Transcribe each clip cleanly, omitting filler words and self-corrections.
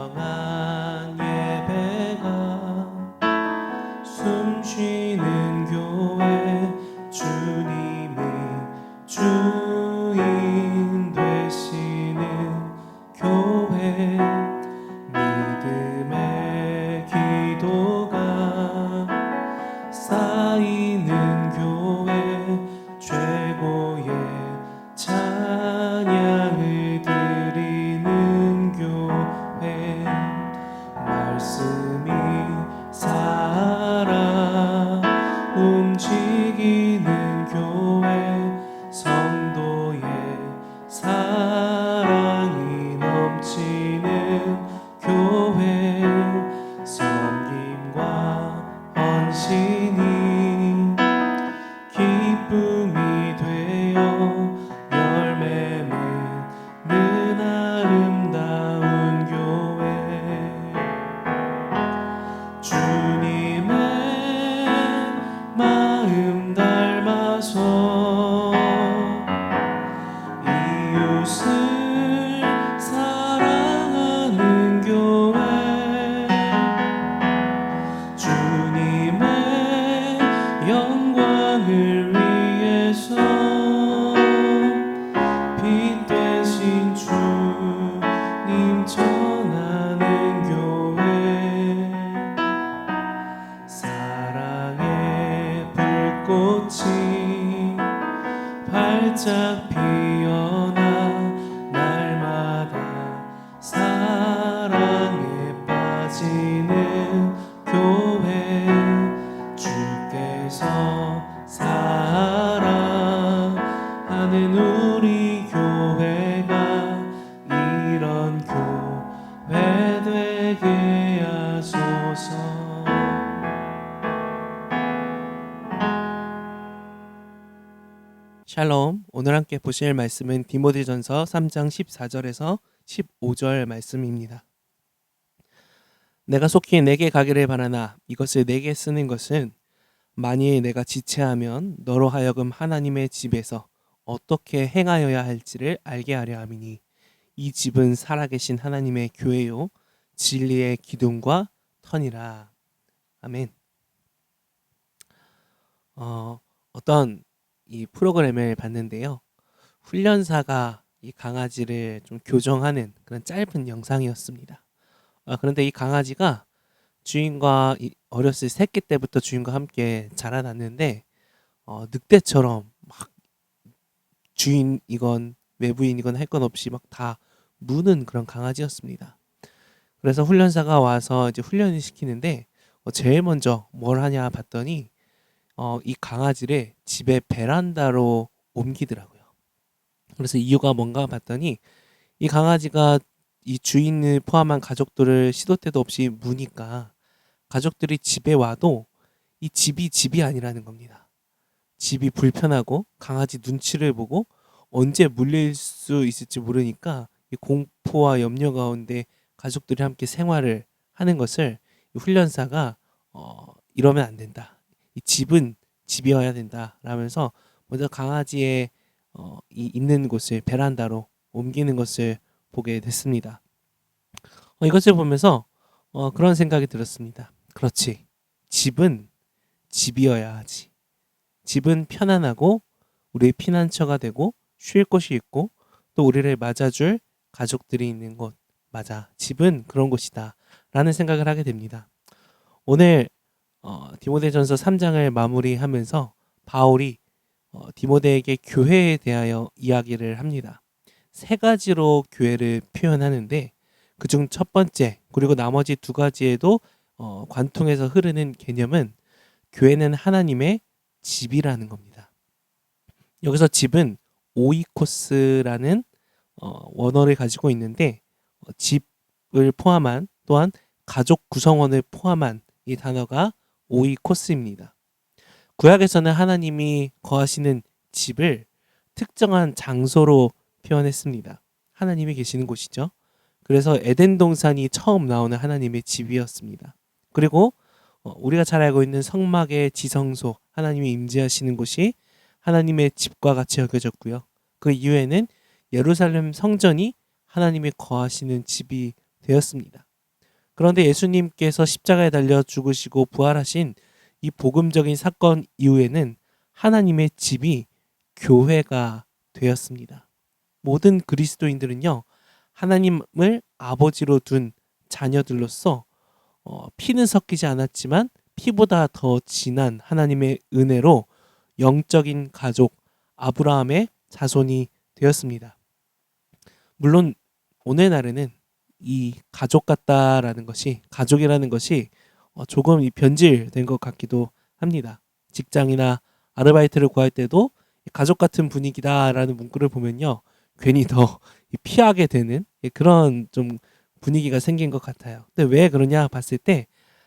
진정한 예배가 숨쉬는 교회 주님이 주인 되시는 교회 믿음의 기도가 쌓이는 교회 최고의 찬양을 드리는 교회 말씀이 살아 움직이는 교회 성도의 사랑이 넘치는 교회 섬김과 헌신이 기쁨이 되어 열매 맺는 아름다운 교회 주님의 마음 닮아서 이웃을 사랑하는 교회 주님의 영광을 위해서 빛 되신 주님 전하는 교회 사랑의 불꽃이 활짝 피어나 날마다 사랑에 빠지는 교회 주께서 사랑하는 우리 교회가 이런 교회 되게 하소서. 샬롬. 오늘 함께 보실 말씀은 디모데전서 3장 14절에서 15절 말씀입니다. 내가 속히 내게 가기를 바라나 이것을 내게 쓰는 것은 만일 내가 지체하면 너로 하여금 하나님의 집에서 어떻게 행하여야 할지를 알게 하려 함이니 이 집은 살아계신 하나님의 교회요 진리의 기둥과 터니라. 아멘. 어떤 이 프로그램을 봤는데요. 훈련사가 이 강아지를 좀 교정하는 그런 짧은 영상이었습니다. 그런데 이 강아지가 주인과 어렸을 새끼 때부터 주인과 함께 자라났는데 늑대처럼 막 주인이건 외부인이건 할 것 없이 막 다 무는 그런 강아지였습니다. 그래서 훈련사가 와서 이제 훈련을 시키는데 제일 먼저 뭘 하냐 봤더니 이 강아지를 집의 베란다로 옮기더라고요. 그래서 이유가 뭔가 봤더니 이 강아지가 이 주인을 포함한 가족들을 시도 때도 없이 무니까 가족들이 집에 와도 이 집이 아니라는 겁니다. 집이 불편하고 강아지 눈치를 보고 언제 물릴 수 있을지 모르니까 이 공포와 염려 가운데 가족들이 함께 생활을 하는 것을 이 훈련사가 이러면 안 된다. 이 집은 집이어야 된다 라면서 먼저 강아지의 이 있는 곳을 베란다로 옮기는 것을 보게 됐습니다. 이것을 보면서 그런 생각이 들었습니다. 그렇지. 집은 집이어야 하지. 집은 편안하고 우리의 피난처가 되고 쉴 곳이 있고 또 우리를 맞아줄 가족들이 있는 곳. 맞아. 집은 그런 곳이다. 라는 생각을 하게 됩니다. 오늘 디모데전서 3장을 마무리하면서 바울이 디모데에게 교회에 대하여 이야기를 합니다. 세 가지로 교회를 표현하는데 그중 첫 번째 그리고 나머지 두 가지에도 관통해서 흐르는 개념은 교회는 하나님의 집이라는 겁니다. 여기서 집은 오이코스라는 원어를 가지고 있는데 집을 포함한 또한 가족 구성원을 포함한 이 단어가 오이코스입니다. 구약에서는 하나님이 거하시는 집을 특정한 장소로 표현했습니다. 하나님이 계시는 곳이죠. 그래서 에덴 동산이 처음 나오는 하나님의 집이었습니다. 그리고 우리가 잘 알고 있는 성막의 지성소, 하나님이 임재하시는 곳이 하나님의 집과 같이 여겨졌고요. 그 이후에는 예루살렘 성전이 하나님이 거하시는 집이 되었습니다. 그런데 예수님께서 십자가에 달려 죽으시고 부활하신 이 복음적인 사건 이후에는 하나님의 집이 교회가 되었습니다. 모든 그리스도인들은요, 하나님을 아버지로 둔 자녀들로서 피는 섞이지 않았지만 피보다 더 진한 하나님의 은혜로 영적인 가족 아브라함의 자손이 되었습니다. 물론 오늘날에는 이 가족 같다라는 것이, 가족이라는 것이 조금 변질된 것 같기도 합니다. 직장이나 아르바이트를 구할 때도 가족 같은 분위기다라는 문구를 보면요, 괜히 더 피하게 되는 그런 좀 분위기가 생긴 것 같아요. 근데 왜 그러냐 봤을 때,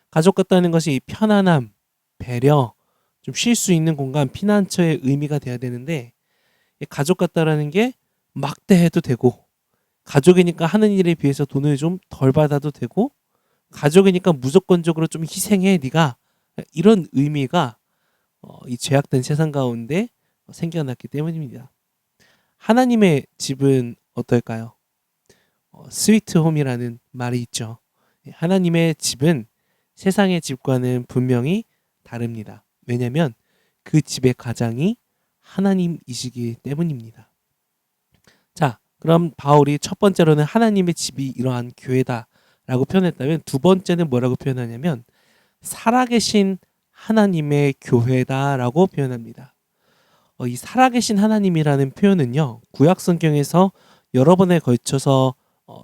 가족 같다는 것이 편안함, 배려, 좀 쉴 수 있는 공간, 피난처의 의미가 돼야 되는데, 가족 같다라는 게 막대해도 되고, 가족이니까 하는 일에 비해서 돈을 좀 덜 받아도 되고, 가족이니까 무조건적으로 좀 희생해 네가, 이런 의미가 이 죄악된 세상 가운데 생겨났기 때문입니다. 하나님의 집은 어떨까요? 스위트 홈이라는 말이 있죠. 하나님의 집은 세상의 집과는 분명히 다릅니다. 왜냐하면 그 집의 가장이 하나님이시기 때문입니다. 자, 그럼 바울이 첫 번째로는 하나님의 집이 이러한 교회다라고 표현했다면, 두 번째는 뭐라고 표현하냐면 살아계신 하나님의 교회다라고 표현합니다. 이 살아계신 하나님이라는 표현은요, 구약 성경에서 여러 번에 걸쳐서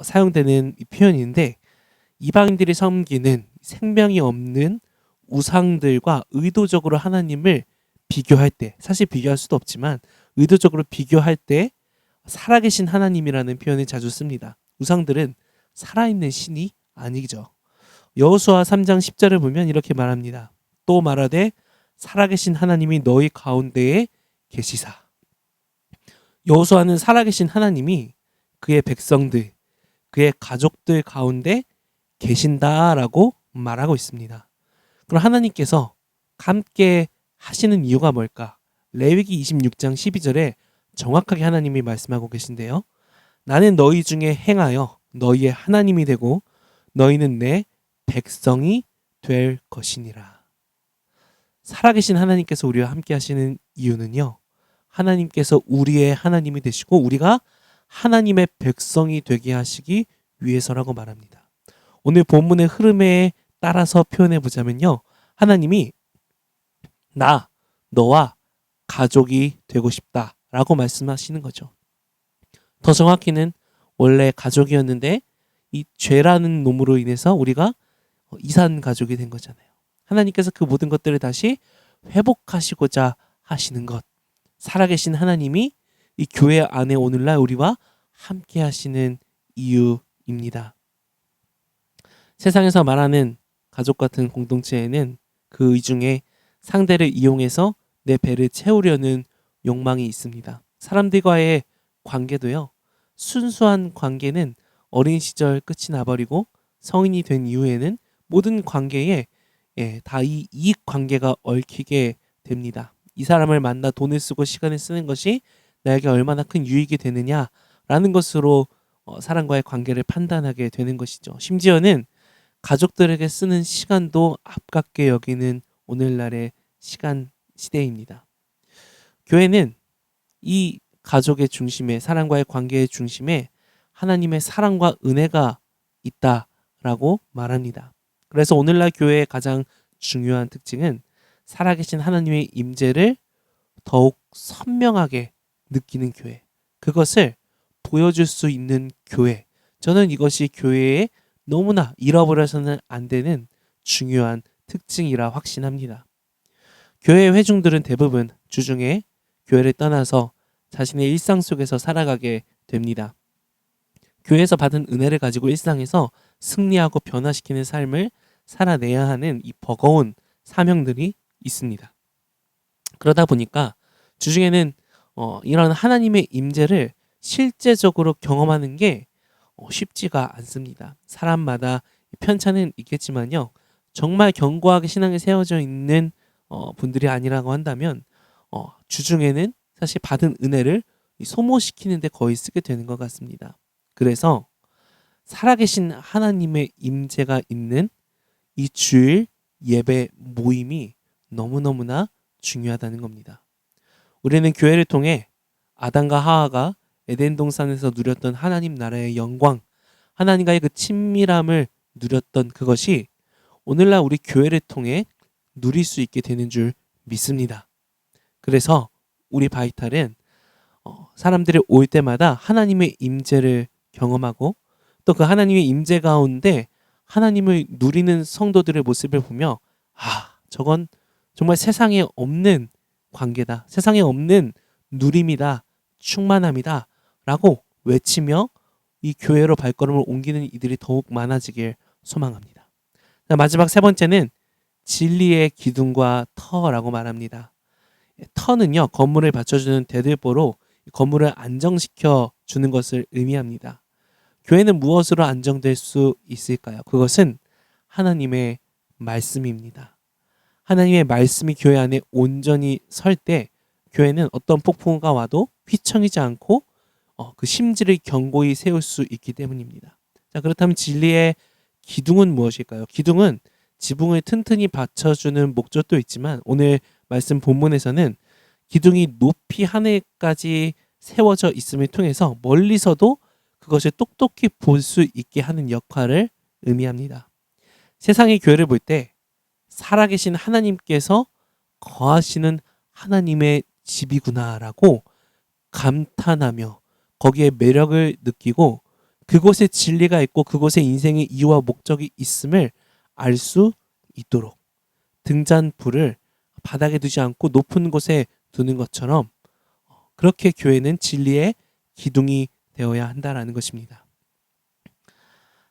사용되는 이 표현인데, 이방인들이 섬기는 생명이 없는 우상들과 의도적으로 하나님을 비교할 때, 사실 비교할 수도 없지만 의도적으로 비교할 때 살아계신 하나님이라는 표현을 자주 씁니다. 우상들은 살아있는 신이 아니죠. 여호수아 3장 10절을 보면 이렇게 말합니다. 또 말하되 살아계신 하나님이 너희 가운데에 계시사. 여호수아는 살아계신 하나님이 그의 백성들, 그의 가족들 가운데 계신다라고 말하고 있습니다. 그럼 하나님께서 함께 하시는 이유가 뭘까? 레위기 26장 12절에 정확하게 하나님이 말씀하고 계신데요. 나는 너희 중에 행하여 너희의 하나님이 되고 너희는 내 백성이 될 것이니라. 살아계신 하나님께서 우리와 함께 하시는 이유는요, 하나님께서 우리의 하나님이 되시고 우리가 하나님의 백성이 되게 하시기 위해서라고 말합니다. 오늘 본문의 흐름에 따라서 표현해 보자면요, 하나님이 너와 가족이 되고 싶다라고 말씀하시는 거죠. 더 정확히는 원래 가족이었는데 이 죄라는 놈으로 인해서 우리가 이산 가족이 된 거잖아요. 하나님께서 그 모든 것들을 다시 회복하시고자 하시는 것, 살아계신 하나님이 이 교회 안에 오늘날 우리와 함께 하시는 이유입니다. 세상에서 말하는 가족 같은 공동체에는 그 중에 상대를 이용해서 내 배를 채우려는 욕망이 있습니다. 사람들과의 관계도요, 순수한 관계는 어린 시절 끝이 나버리고 성인이 된 이후에는 모든 관계에 다 이 이익 관계가 얽히게 됩니다. 이 사람을 만나 돈을 쓰고 시간을 쓰는 것이 나에게 얼마나 큰 유익이 되느냐라는 것으로 사람과의 관계를 판단하게 되는 것이죠. 심지어는 가족들에게 쓰는 시간도 아깝게 여기는 오늘날의 시간 시대입니다. 교회는 이 가족의 중심에, 사랑과의 관계의 중심에 하나님의 사랑과 은혜가 있다라고 말합니다. 그래서 오늘날 교회의 가장 중요한 특징은 살아계신 하나님의 임재를 더욱 선명하게 느끼는 교회, 그것을 보여줄 수 있는 교회. 저는 이것이 교회의 너무나 잃어버려서는 안 되는 중요한 특징이라 확신합니다. 교회 회중들은 대부분 주중에 교회를 떠나서 자신의 일상 속에서 살아가게 됩니다. 교회에서 받은 은혜를 가지고 일상에서 승리하고 변화시키는 삶을 살아내야 하는 이 버거운 사명들이 있습니다. 그러다 보니까 주중에는 이런 하나님의 임재를 실제적으로 경험하는 게 쉽지가 않습니다. 사람마다 편차는 있겠지만요, 정말 견고하게 신앙에 세워져 있는 분들이 아니라고 한다면 주중에는 사실 받은 은혜를 소모시키는 데 거의 쓰게 되는 것 같습니다. 그래서 살아계신 하나님의 임재가 있는 이 주일 예배 모임이 너무너무나 중요하다는 겁니다. 우리는 교회를 통해 아담과 하와가 에덴 동산에서 누렸던 하나님 나라의 영광, 하나님과의 그 친밀함을 누렸던 그것이 오늘날 우리 교회를 통해 누릴 수 있게 되는 줄 믿습니다. 그래서 우리 바이탈은 사람들이 올 때마다 하나님의 임재를 경험하고 또 그 하나님의 임재 가운데 하나님을 누리는 성도들의 모습을 보며 저건 정말 세상에 없는 관계다. 세상에 없는 누림이다. 충만함이다. 라고 외치며 이 교회로 발걸음을 옮기는 이들이 더욱 많아지길 소망합니다. 마지막 세 번째는 진리의 기둥과 터라고 말합니다. 터는요, 건물을 받쳐주는 대들보로 건물을 안정시켜 주는 것을 의미합니다. 교회는 무엇으로 안정될 수 있을까요? 그것은 하나님의 말씀입니다. 하나님의 말씀이 교회 안에 온전히 설 때 교회는 어떤 폭풍우가 와도 휘청이지 않고 그 심지를 견고히 세울 수 있기 때문입니다. 자, 그렇다면 진리의 기둥은 무엇일까요? 기둥은 지붕을 튼튼히 받쳐주는 목적도 있지만 오늘 말씀 본문에서는 기둥이 높이 하늘까지 세워져 있음을 통해서 멀리서도 그것을 똑똑히 볼 수 있게 하는 역할을 의미합니다. 세상의 교회를 볼 때 살아계신 하나님께서 거하시는 하나님의 집이구나라고 감탄하며 거기에 매력을 느끼고 그곳에 진리가 있고 그곳에 인생의 이유와 목적이 있음을 알 수 있도록 등잔불을 바닥에 두지 않고 높은 곳에 두는 것처럼 그렇게 교회는 진리의 기둥이 되어야 한다라는 것입니다.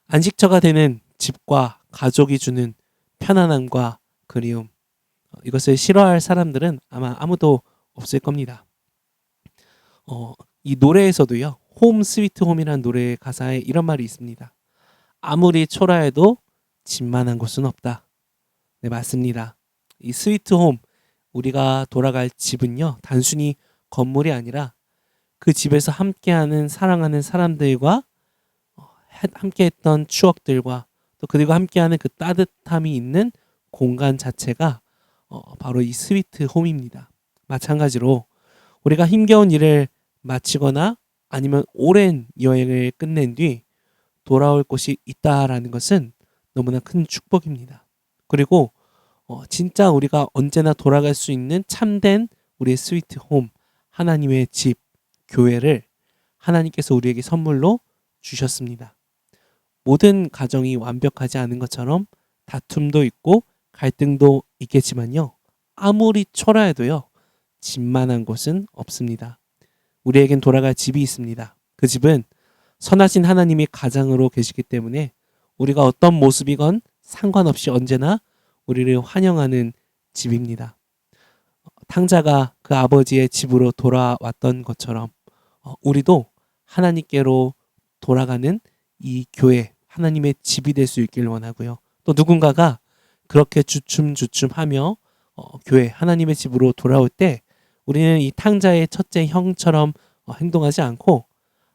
안식처가 되는 집과 가족이 주는 편안함과 그리움, 이것을 싫어할 사람들은 아마 아무도 없을 겁니다. 이 노래에서도요, 홈 스위트 홈이라는 노래의 가사에 이런 말이 있습니다. 아무리 초라해도 집만한 곳은 없다. 네, 맞습니다. 이 스위트 홈, 우리가 돌아갈 집은요, 단순히 건물이 아니라 그 집에서 함께하는 사랑하는 사람들과 함께했던 추억들과 또 그리고 함께하는 그 따뜻함이 있는 공간 자체가 바로 이 스위트 홈입니다. 마찬가지로 우리가 힘겨운 일을 마치거나 아니면 오랜 여행을 끝낸 뒤 돌아올 곳이 있다라는 것은 너무나 큰 축복입니다. 그리고 진짜 우리가 언제나 돌아갈 수 있는 참된 우리의 스위트 홈, 하나님의 집, 교회를 하나님께서 우리에게 선물로 주셨습니다. 모든 가정이 완벽하지 않은 것처럼 다툼도 있고 갈등도 있겠지만요. 아무리 초라해도요. 집만한 곳은 없습니다. 우리에겐 돌아갈 집이 있습니다. 그 집은 선하신 하나님이 가장으로 계시기 때문에 우리가 어떤 모습이건 상관없이 언제나 우리를 환영하는 집입니다. 탕자가 그 아버지의 집으로 돌아왔던 것처럼 우리도 하나님께로 돌아가는 이 교회, 하나님의 집이 될 수 있기를 원하고요. 또 누군가가 그렇게 주춤주춤하며 교회, 하나님의 집으로 돌아올 때 우리는 이 탕자의 첫째 형처럼 행동하지 않고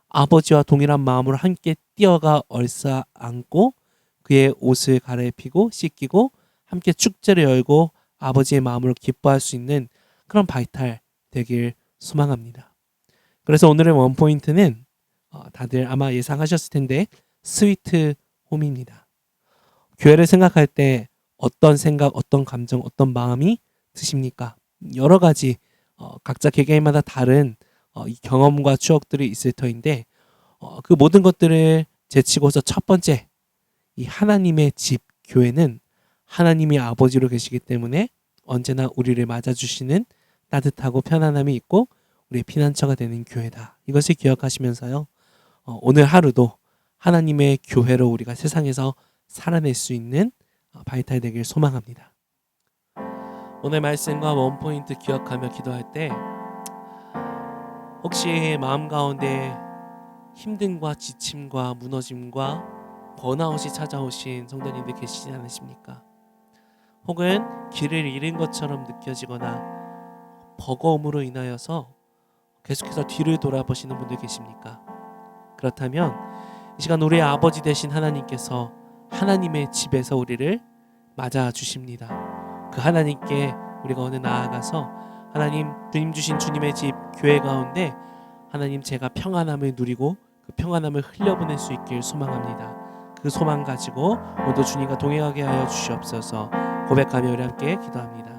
아버지와 동일한 마음으로 함께 뛰어가 얼싸안고 그의 옷을 갈아입히고 씻기고 함께 축제를 열고 아버지의 마음으로 기뻐할 수 있는 그런 바이탈 되길 소망합니다. 그래서 오늘의 원포인트는 다들 아마 예상하셨을 텐데 스위트 홈입니다. 교회를 생각할 때 어떤 생각, 어떤 감정, 어떤 마음이 드십니까? 여러 가지 각자 개개인마다 다른 이 경험과 추억들이 있을 터인데 그 모든 것들을 제치고서 첫 번째 이 하나님의 집 교회는 하나님이 아버지로 계시기 때문에 언제나 우리를 맞아주시는 따뜻하고 편안함이 있고 우리의 피난처가 되는 교회다. 이것을 기억하시면서요. 오늘 하루도 하나님의 교회로 우리가 세상에서 살아낼 수 있는 바이탈 되길 소망합니다. 오늘 말씀과 원포인트 기억하며 기도할 때 혹시 마음 가운데 힘듦과 지침과 무너짐과 번아웃이 찾아오신 성도님들 계시지 않으십니까? 혹은 길을 잃은 것처럼 느껴지거나 버거움으로 인하여서 계속해서 뒤를 돌아보시는 분들 계십니까? 그렇다면 이 시간 우리의 아버지 되신 하나님께서 하나님의 집에서 우리를 맞아 주십니다. 그 하나님께 우리가 오늘 나아가서 하나님, 주님 주신 주님의 집 교회 가운데 하나님, 제가 평안함을 누리고 그 평안함을 흘려보낼 수 있길 소망합니다. 그 소망 가지고 오늘도 주님과 동행하게 하여 주시옵소서. 고백하며 우리 함께 기도합니다.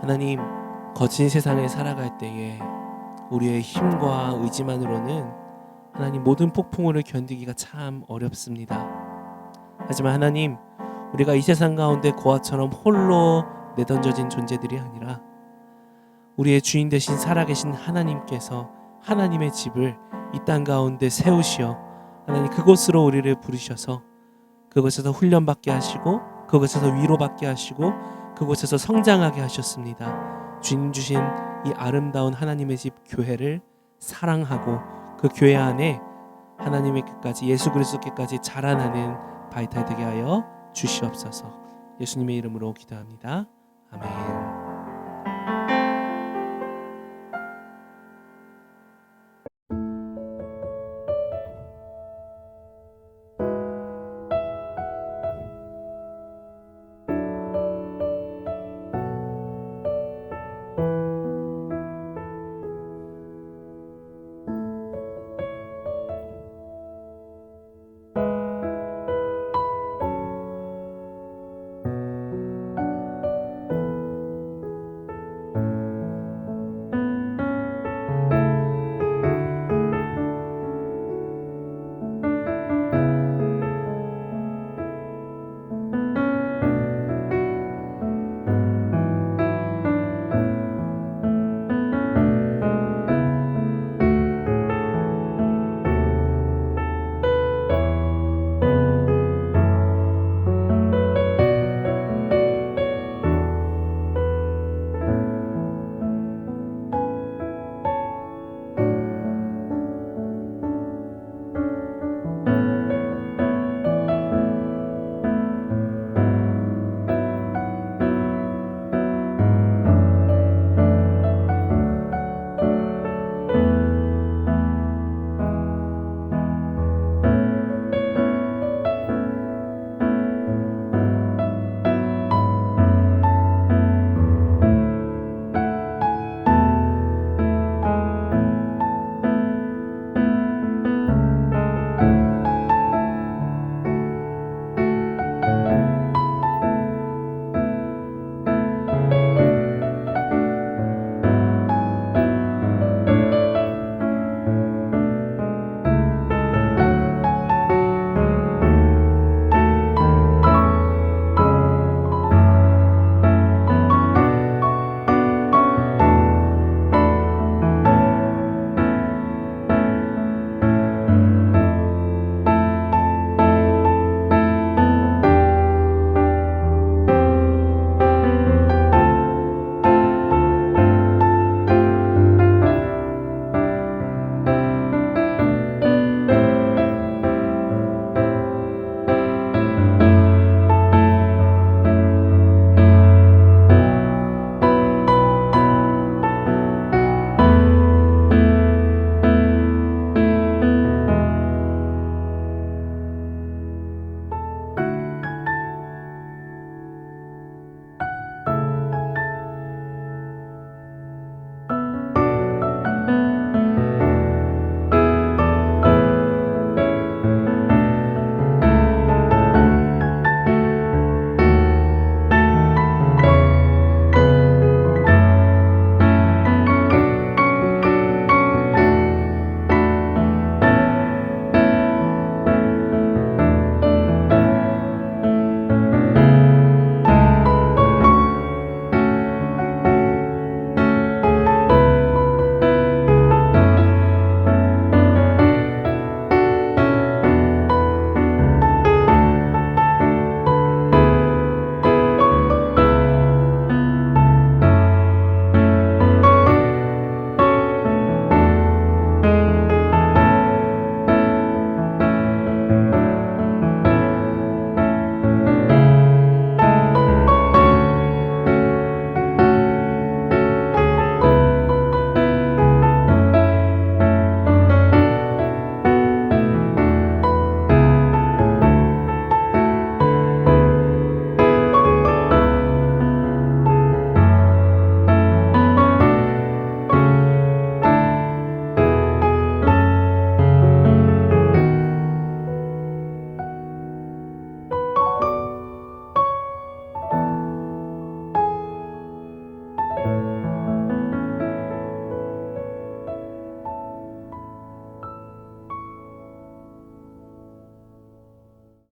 하나님, 거친 세상에 살아갈 때에 우리의 힘과 의지만으로는 하나님 모든 폭풍우를 견디기가 참 어렵습니다. 하지만 하나님, 우리가 이 세상 가운데 고아처럼 홀로 내던져진 존재들이 아니라 우리의 주인 되신 살아계신 하나님께서 하나님의 집을 이 땅 가운데 세우시어 하나님 그곳으로 우리를 부르셔서 그곳에서 훈련받게 하시고 그곳에서 위로받게 하시고 그곳에서 성장하게 하셨습니다. 주님 주신 이 아름다운 하나님의 집 교회를 사랑하고 그 교회 안에 하나님의 끝까지 예수 그리스도께까지 자라나는 바이탈 되게 하여 주시옵소서. 예수님의 이름으로 기도합니다. 아멘.